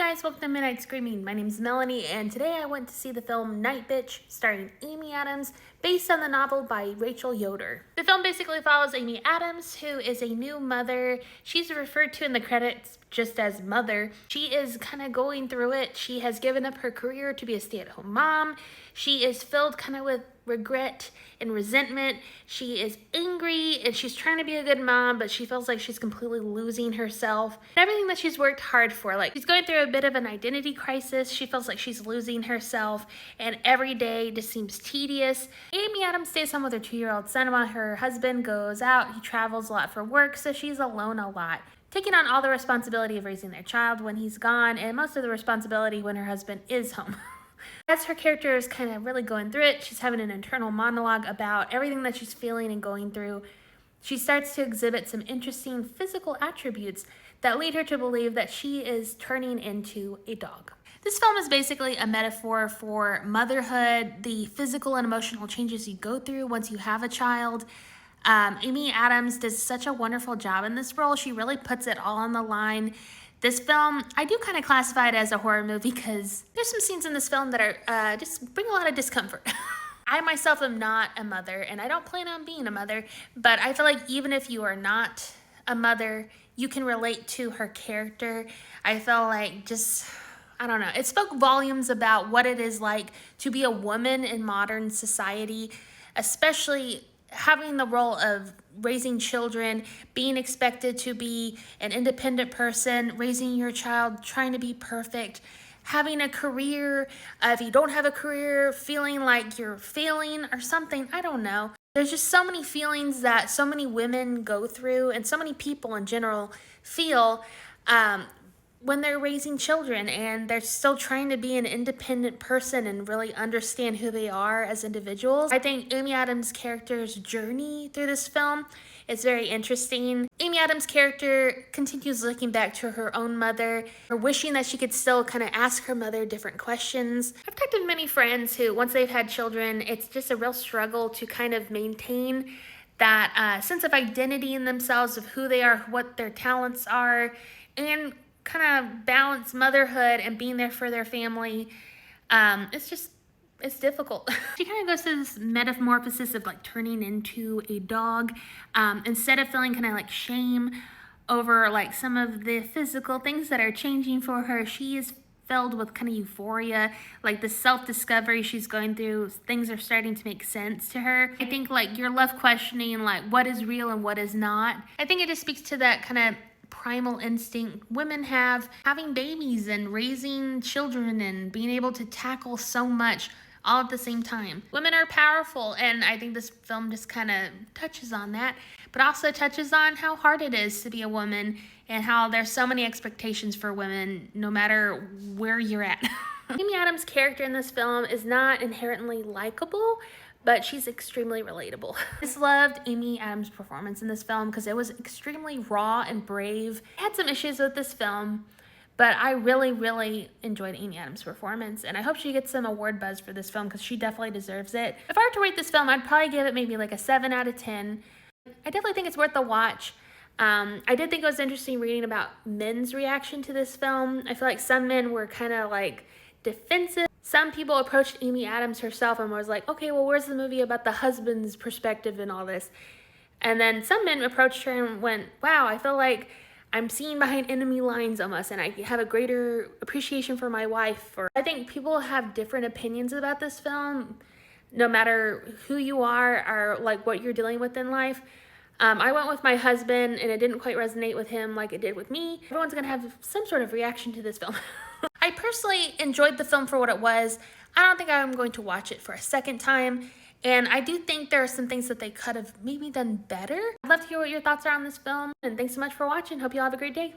guys, welcome to Midnight Screaming. My name is Melanie, and today I went to see the film Nightbitch, starring Amy Adams, based on the novel by Rachel Yoder. The film basically follows Amy Adams, who is a new mother. She's referred to in the credits just as Mother. She is kind of going through it. She has given up her career to be a stay-at-home mom. She is filled kind of with regret and resentment. She is angry and she's trying to be a good mom, but she feels like she's completely losing herself. Everything that she's worked hard for, like she's going through a bit of an identity crisis. She feels like she's losing herself and every day just seems tedious. Amy Adams stays home with her 2-year-old son while her husband goes out. He travels a lot for work, so she's alone a lot, taking on all the responsibility of raising their child when he's gone and most of the responsibility when her husband is home. As her character is kind of really going through it, she's having an internal monologue about everything that she's feeling and going through. She starts to exhibit some interesting physical attributes that lead her to believe that she is turning into a dog. This film is basically a metaphor for motherhood, the physical and emotional changes you go through once you have a child. Amy Adams does such a wonderful job in this role. She really puts it all on the line. This film, I do kind of classify it as a horror movie because there's some scenes in this film that are just bring a lot of discomfort. I myself am not a mother and I don't plan on being a mother, but I feel like even if you are not a mother, you can relate to her character. I feel like I don't know, it spoke volumes about what it is like to be a woman in modern society, especially having the role of raising children, being expected to be an independent person, raising your child, trying to be perfect, having a career, if you don't have a career, feeling like you're failing or something, I don't know. There's just so many feelings that so many women go through and so many people in general feel when they're raising children and they're still trying to be an independent person and really understand who they are as individuals. I think Amy Adams' character's journey through this film is very interesting. Amy Adams' character continues looking back to her own mother, or wishing that she could still kind of ask her mother different questions. I've talked to many friends who, once they've had children, it's just a real struggle to kind of maintain that sense of identity in themselves, of who they are, what their talents are, and kind of balance motherhood and being there for their family. It's difficult. She kind of goes through this metamorphosis of like turning into a dog. Instead of feeling kind of like shame over like some of the physical things that are changing for her, she is filled with kind of euphoria, like the self-discovery she's going through. Things are starting to make sense to her. I think like you're left questioning like what is real and what is not. I think it just speaks to that kind of primal instinct women have, having babies and raising children and being able to tackle so much all at the same time. Women are powerful, and I think this film just kind of touches on that, but also touches on how hard it is to be a woman and how there's so many expectations for women no matter where you're at. Amy Adams' character in this film is not inherently likable, but she's extremely relatable. I just loved Amy Adams' performance in this film because it was extremely raw and brave. I had some issues with this film, but I really, really enjoyed Amy Adams' performance, and I hope she gets some award buzz for this film because she definitely deserves it. If I were to rate this film, I'd probably give it maybe like a 7 out of 10. I definitely think it's worth the watch. I did think it was interesting reading about men's reaction to this film. I feel like some men were kind of like defensive. Some people approached Amy Adams herself and was like, okay, well, where's the movie about the husband's perspective and all this? And then some men approached her and went, wow, I feel like I'm seeing behind enemy lines almost, and I have a greater appreciation for my wife. Or I think people have different opinions about this film, no matter who you are or like what you're dealing with in life. I went with my husband and it didn't quite resonate with him like it did with me. Everyone's gonna have some sort of reaction to this film. I personally enjoyed the film for what it was. I don't think I'm going to watch it for a second time. And I do think there are some things that they could have maybe done better. I'd love to hear what your thoughts are on this film. And thanks so much for watching. Hope you all have a great day.